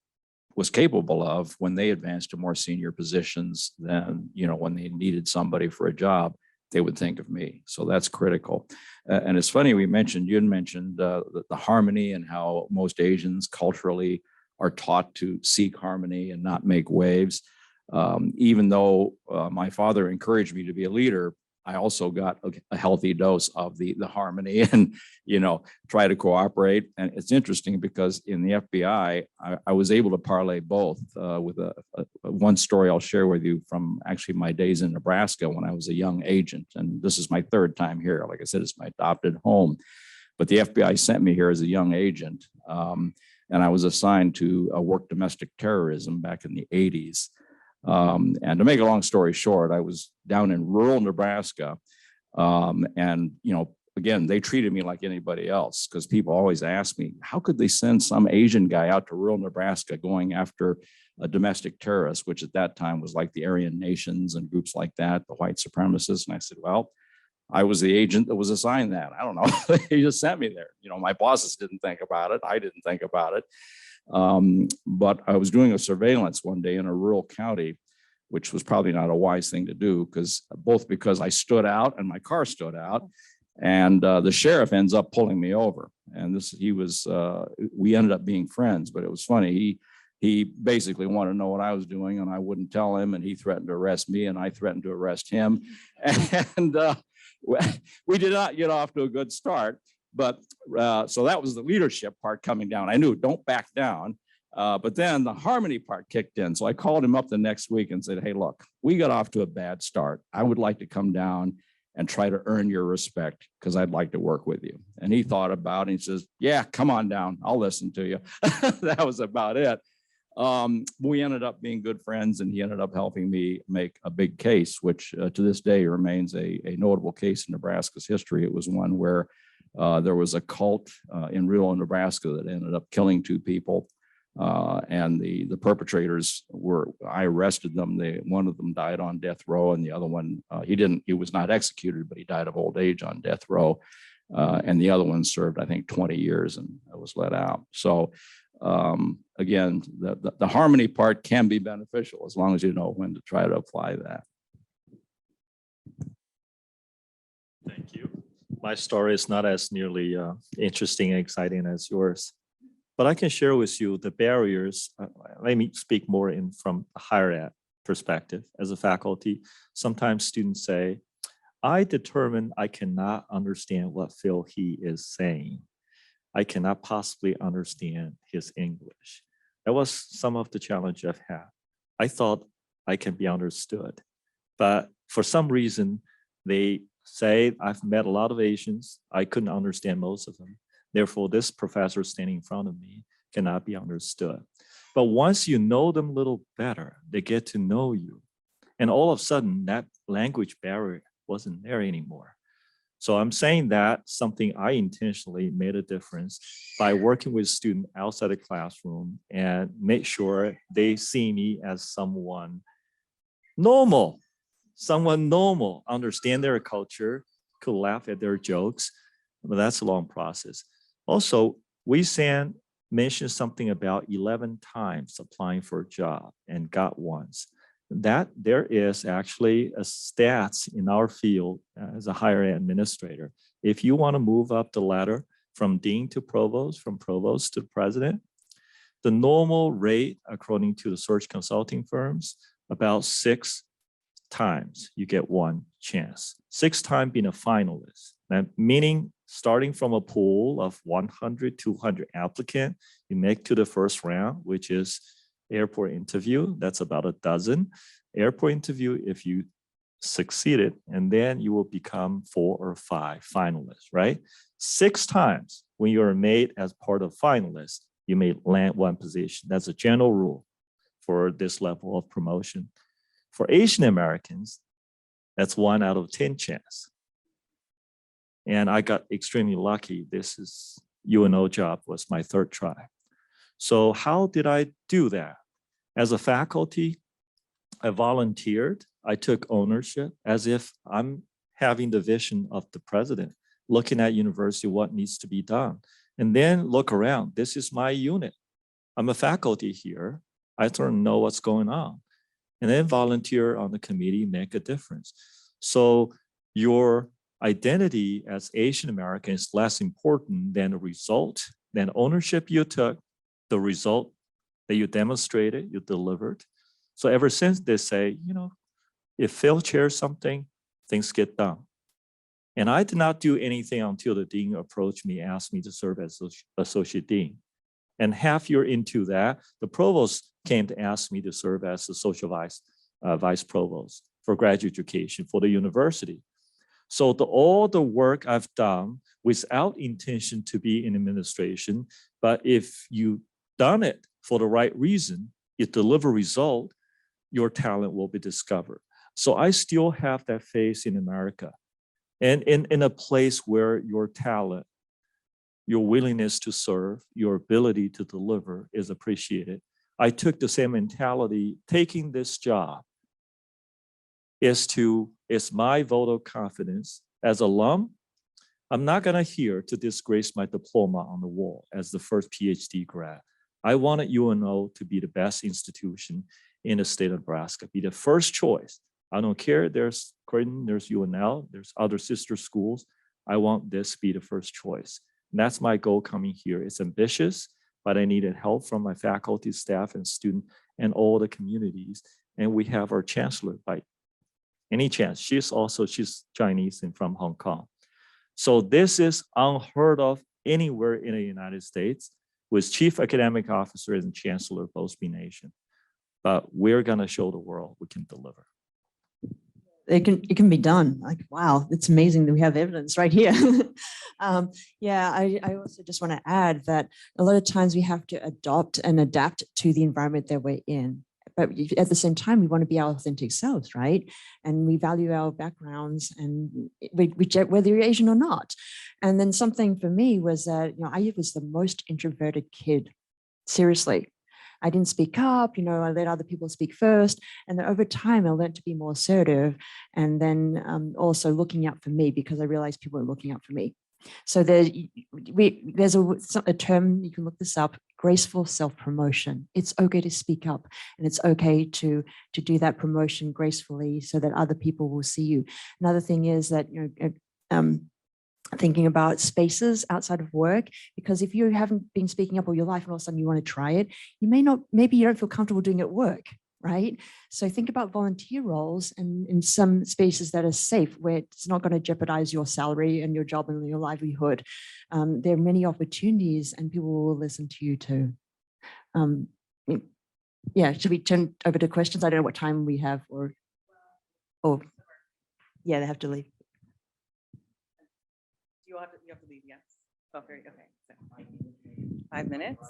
was capable of when they advanced to more senior positions. Than, when they needed somebody for a job, they would think of me. So that's critical. And it's funny, you had mentioned the harmony and how most Asians culturally are taught to seek harmony and not make waves. Even though my father encouraged me to be a leader, I also got a healthy dose of the harmony and, try to cooperate. And it's interesting because in the FBI, I was able to parlay both with one story I'll share with you from actually my days in Nebraska when I was a young agent. And this is my third time here. Like I said, it's my adopted home. But the FBI sent me here as a young agent. And I was assigned to work domestic terrorism back in the 80s. And to make a long story short, I was down in rural Nebraska. And, again, they treated me like anybody else because people always ask me, how could they send some Asian guy out to rural Nebraska going after a domestic terrorist, which at that time was like the Aryan nations and groups like that, the white supremacists. And I said, well, I was the agent that was assigned that. I don't know. They just sent me there. My bosses didn't think about it. I didn't think about it. But I was doing a surveillance one day in a rural county, which was probably not a wise thing to do because I stood out and my car stood out, and the sheriff ends up pulling me over. And we ended up being friends, but it was funny. He basically wanted to know what I was doing, and I wouldn't tell him, and he threatened to arrest me, and I threatened to arrest him. And we did not get off to a good start. But so that was the leadership part coming down. I knew, don't back down. But then the harmony part kicked in. So I called him up the next week and said, hey, look, we got off to a bad start. I would like to come down and try to earn your respect because I'd like to work with you. And he thought about it. And he says, yeah, come on down. I'll listen to you. That was about it. We ended up being good friends, and he ended up helping me make a big case, which to this day remains a notable case in Nebraska's history. It was one where there was a cult in rural Nebraska that ended up killing 2 people. And the perpetrators I arrested them. One of them died on death row, and the other one, he was not executed, but he died of old age on death row. And the other one served, I think, 20 years and was let out. So again, the harmony part can be beneficial as long as you know when to try to apply that. Thank you. My story is not as nearly interesting and exciting as yours, but I can share with you the barriers. Let me speak more from a higher ed perspective. As a faculty, sometimes students say, I determine I cannot understand what Phil he is saying. I cannot possibly understand his English. That was some of the challenge I've had. I thought I can be understood, but for some reason, they say I've met a lot of Asians. I couldn't understand most of them. Therefore, this professor standing in front of me cannot be understood. But once you know them a little better, they get to know you. And all of a sudden, that language barrier wasn't there anymore. So I'm saying that something I intentionally made a difference by working with students outside the classroom and make sure they see me as someone normal, understand their culture, could laugh at their jokes, but that's a long process. Also, Weysan mentioned something about 11 times applying for a job and got once. That there is actually a stats in our field as a higher ed administrator. If you want to move up the ladder from dean to provost, from provost to president, the normal rate, according to the search consulting firms, about 6 times you get one chance. 6 times being a finalist. That meaning starting from a pool of 100, 200 applicant, you make to the first round, which is airport interview. That's about a dozen. Airport interview, if you succeeded, and then you will become 4 or 5 finalists, right? 6 times when you are made as part of finalists, you may land one position. That's a general rule for this level of promotion. For Asian Americans, that's 1 out of 10 chance. And I got extremely lucky. This is UNO job was my 3rd try. So how did I do that? As a faculty, I volunteered. I took ownership as if I'm having the vision of the president, looking at university, what needs to be done. And then look around, this is my unit. I'm a faculty here. I sort of know what's going on. And then volunteer on the committee, make a difference. So your identity as Asian American is less important than the result, than ownership you took, the result that you demonstrated, you delivered. So ever since they say, you know, if Phil chairs something, things get done. And I did not do anything until the dean approached me, asked me to serve as associate dean. And half year into that, the provost came to ask me to serve as the social vice provost for graduate education for the university. So all the work I've done without intention to be in administration, but if you done it for the right reason, you deliver result, your talent will be discovered. So I still have that faith in America. And in a place where your talent, your willingness to serve, your ability to deliver is appreciated. I took the same mentality. Taking this job is my vote of confidence. As alum, I'm not gonna here to disgrace my diploma on the wall as the first PhD grad. I wanted UNO to be the best institution in the state of Nebraska, be the first choice. I don't care, there's Creighton, there's UNL, there's other sister schools. I want this to be the first choice. And that's my goal coming here. It's ambitious, but I needed help from my faculty, staff, and student, and all the communities. And we have our chancellor, by any chance. She's Chinese and from Hong Kong. So this is unheard of anywhere in the United States, with chief academic officer and chancellor both being Asian. But we're gonna show the world we can deliver. It can be done. Like, wow, it's amazing that we have evidence right here. Yeah, I also just want to add that a lot of times we have to adopt and adapt to the environment that we're in. But at the same time, we want to be our authentic selves, right? And we value our backgrounds and we reject whether you're Asian or not. And then something for me was that, you know, I was the most introverted kid, seriously. I didn't speak up, you know, I let other people speak first. And then over time, I learned to be more assertive and then also looking out for me because I realized people were looking out for me. So there's a term, you can look this up, graceful self-promotion. It's okay to speak up and it's okay to do that promotion gracefully so that other people will see you. Another thing is that, you know, thinking about spaces outside of work, because if you haven't been speaking up all your life and all of a sudden you want to try it, maybe you don't feel comfortable doing it at work, right? So think about volunteer roles and in some spaces that are safe, where it's not going to jeopardize your salary and your job and your livelihood. There are many opportunities and people will listen to you too. Yeah, should we turn over to questions? I don't know what time we have or yeah, they have to leave. You have to leave, yes. Okay, so 5 minutes.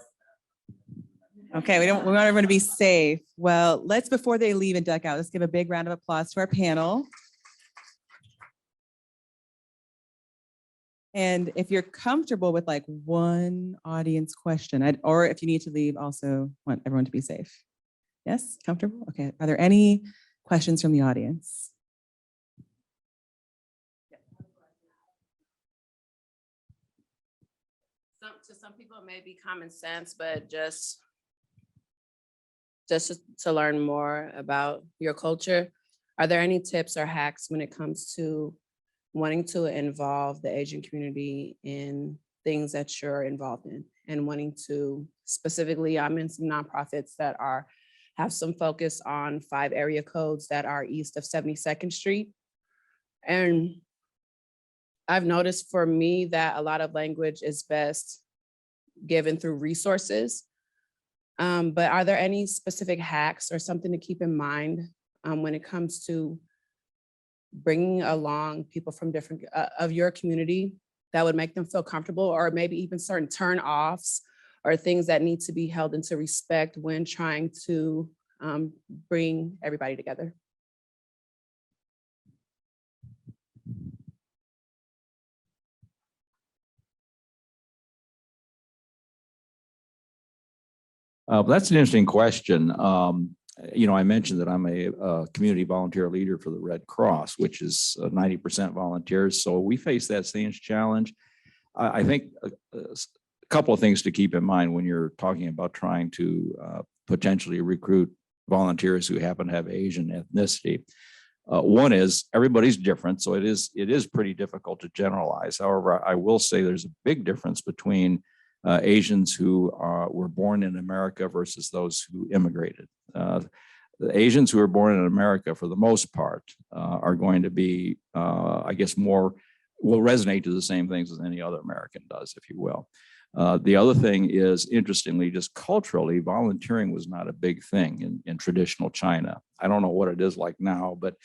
Okay, we want everyone to be safe. Well, before they leave and duck out, let's give a big round of applause to our panel. And if you're comfortable with like one audience question, or if you need to leave, also want everyone to be safe. Yes, comfortable? Okay, are there any questions from the audience? To some people, it may be common sense, but just to learn more about your culture, are there any tips or hacks when it comes to wanting to involve the Asian community in things that you're involved in and wanting to specifically, I'm in some nonprofits that have some focus on 5 area codes that are east of 72nd Street. And I've noticed for me that a lot of language is best given through resources. But are there any specific hacks or something to keep in mind when it comes to bringing along people from different of your community that would make them feel comfortable, or maybe even certain turn-offs or things that need to be held into respect when trying to bring everybody together? That's an interesting question. You know, I mentioned that I'm a community volunteer leader for the Red Cross, which is 90% volunteers. So we face that same challenge. I think a couple of things to keep in mind when you're talking about trying to potentially recruit volunteers who happen to have Asian ethnicity. One is everybody's different, so it is pretty difficult to generalize. However, I will say there's a big difference between Asians who were born in America versus those who immigrated. The Asians who are born in America, for the most part, are going to be, I guess, will resonate to the same things as any other American does, if you will. The other thing is, interestingly, just culturally, volunteering was not a big thing in traditional China. I don't know what it is like now, but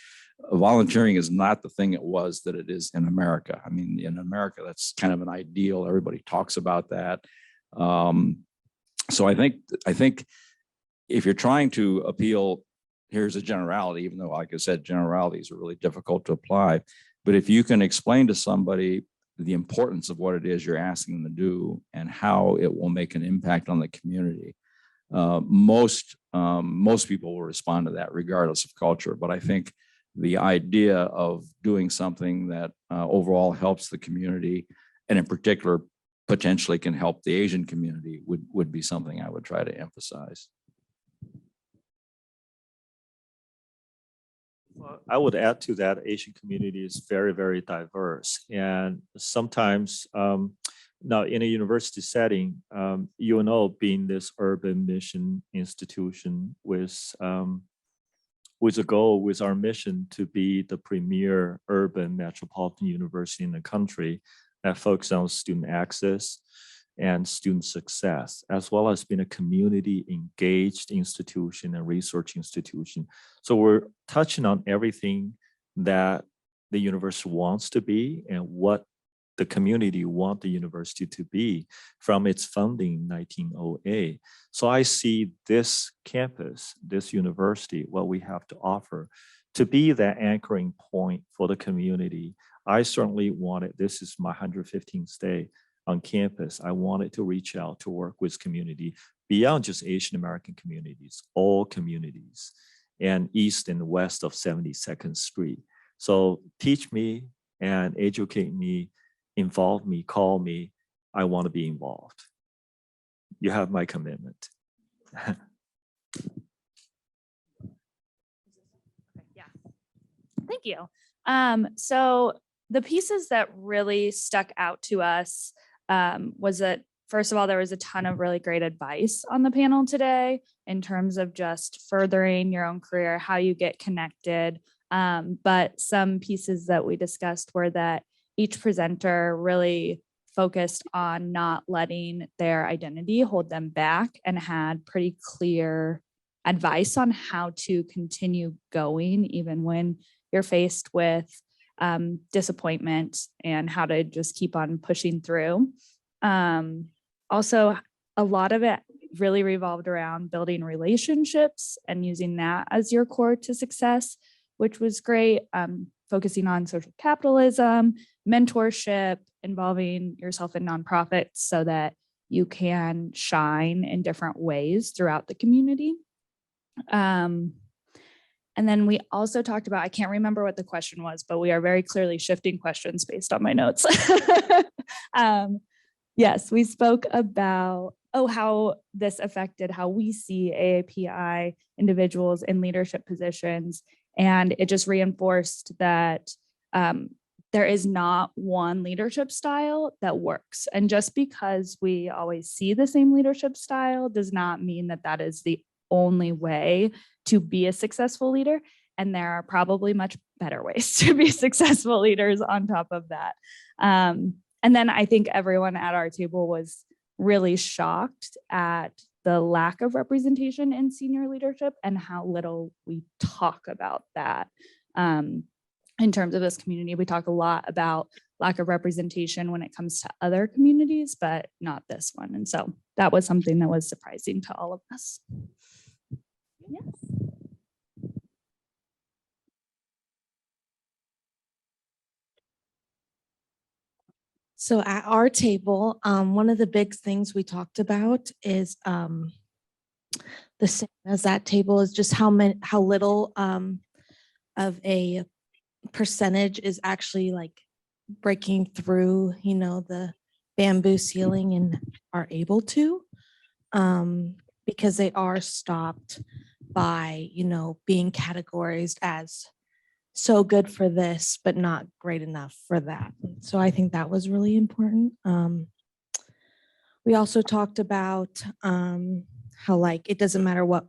volunteering is not the thing it was that it is in America. I mean, in America, that's kind of an ideal. Everybody talks about that. So I think if you're trying to appeal, here's a generality, even though, like I said, generalities are really difficult to apply. But if you can explain to somebody the importance of what it is you're asking them to do and how it will make an impact on the community, most people will respond to that regardless of culture. But I think the idea of doing something that overall helps the community, and in particular potentially can help the Asian community, would be something I would try to emphasize. Well, I would add to that, Asian community is very, very diverse. And sometimes now in a university setting, UNO being this urban mission institution with a goal, with our mission to be the premier urban metropolitan university in the country that focuses on student access and student success, as well as being a community engaged institution and research institution. So we're touching on everything that the university wants to be and what the community want the university to be from its founding in 1908. So I see this campus, this university, what we have to offer, to be that anchoring point for the community. I certainly wanted, this is my 115th day on campus, I wanted to reach out to work with community beyond just Asian American communities, all communities, and east and west of 72nd Street. So teach me and educate me, involve me, call me. I want to be involved. You have my commitment. Yeah, thank you. So the pieces that really stuck out to us was that, first of all, there was a ton of really great advice on the panel today in terms of just furthering your own career, how you get connected. But some pieces that we discussed were that each presenter really focused on not letting their identity hold them back and had pretty clear advice on how to continue going, even when you're faced with disappointment, and how to just keep on pushing through. Also, a lot of it really revolved around building relationships and using that as your core to success, which was great. Focusing on social capitalism, mentorship, involving yourself in nonprofits so that you can shine in different ways throughout the community. And then we also talked about, I can't remember what the question was, but we are very clearly shifting questions based on my notes. Yes, we spoke about, how this affected how we see AAPI individuals in leadership positions. And it just reinforced that there is not one leadership style that works. And just because we always see the same leadership style does not mean that that is the only way to be a successful leader. And there are probably much better ways to be successful leaders on top of that. And then I think everyone at our table was really shocked at the lack of representation in senior leadership and how little we talk about that. In terms of this community, we talk a lot about lack of representation when it comes to other communities, but not this one. And so that was something that was surprising to all of us. Yes. So at our table, one of the big things we talked about is the same as that table is just how little of a percentage is actually like breaking through, the bamboo ceiling and are able to. because they are stopped by, being categorized as so good for this, but not great enough for that. So I think that was really important. We also talked about how like it doesn't matter what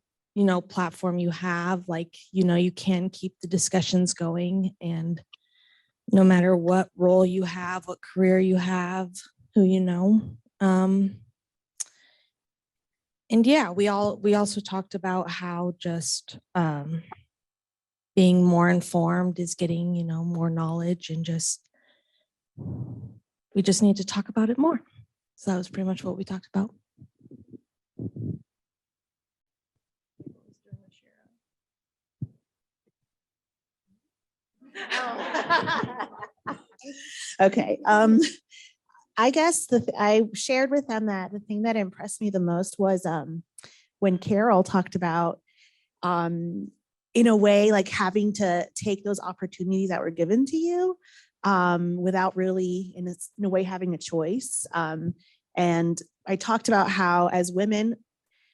platform you have, like you can keep the discussions going, and no matter what role you have, what career you have, who you know. And yeah, we also talked about how just being more informed is getting more knowledge, and we just need to talk about it more. So that was pretty much what we talked about. Okay. I guess I shared with them that the thing that impressed me the most was when Carol talked about, in a way, like having to take those opportunities that were given to you without really, in a way, having a choice. And I talked about how as women,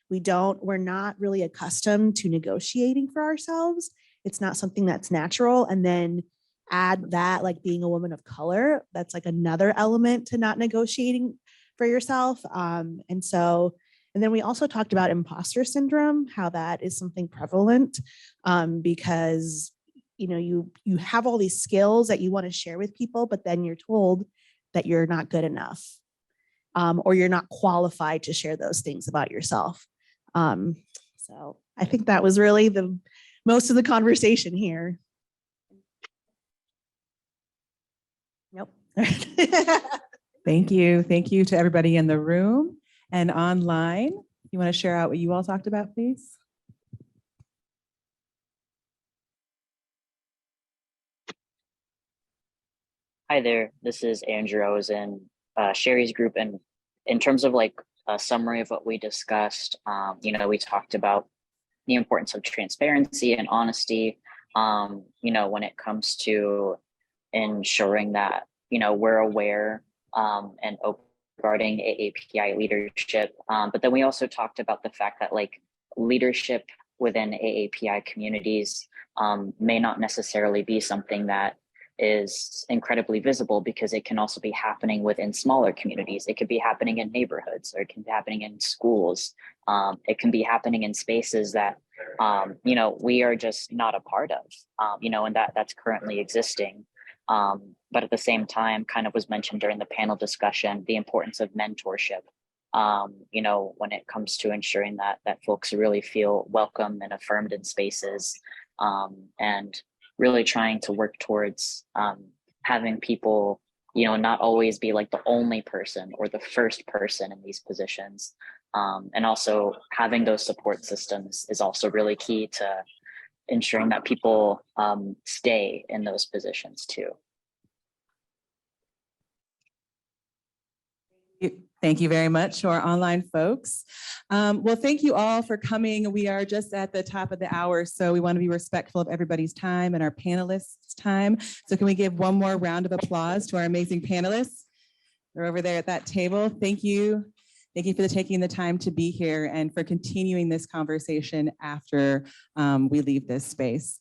we're not really accustomed to negotiating for ourselves. It's not something that's natural. And then add that, like being a woman of color, that's like another element to not negotiating for yourself. And then we also talked about imposter syndrome, how that is something prevalent because you have all these skills that you want to share with people, but then you're told that you're not good enough or you're not qualified to share those things about yourself. So I think that was really the most of the conversation here. Nope. Thank you. Thank you to everybody in the room and online. You want to share out what you all talked about, please? Hi there, this is Andrew. I was in Sherry's group, and in terms of like a summary of what we discussed, we talked about the importance of transparency and honesty, when it comes to ensuring that, we're aware and open regarding AAPI leadership. But then we also talked about the fact that like leadership within AAPI communities may not necessarily be something that is incredibly visible, because it can also be happening within smaller communities. It could be happening in neighborhoods, or it can be happening in schools. It can be happening in spaces that, we are just not a part of, and that's currently existing. But at the same time, kind of was mentioned during the panel discussion, the importance of mentorship, when it comes to ensuring that folks really feel welcome and affirmed in spaces, and really trying to work towards having people, not always be like the only person or the first person in these positions. And also having those support systems is also really key to ensuring that people stay in those positions too. Thank you very much to our online folks. Well, thank you all for coming. We are just at the top of the hour, so we want to be respectful of everybody's time and our panelists' time. So can we give one more round of applause to our amazing panelists? They're over there at that table. Thank you. Thank you for taking the time to be here and for continuing this conversation after we leave this space.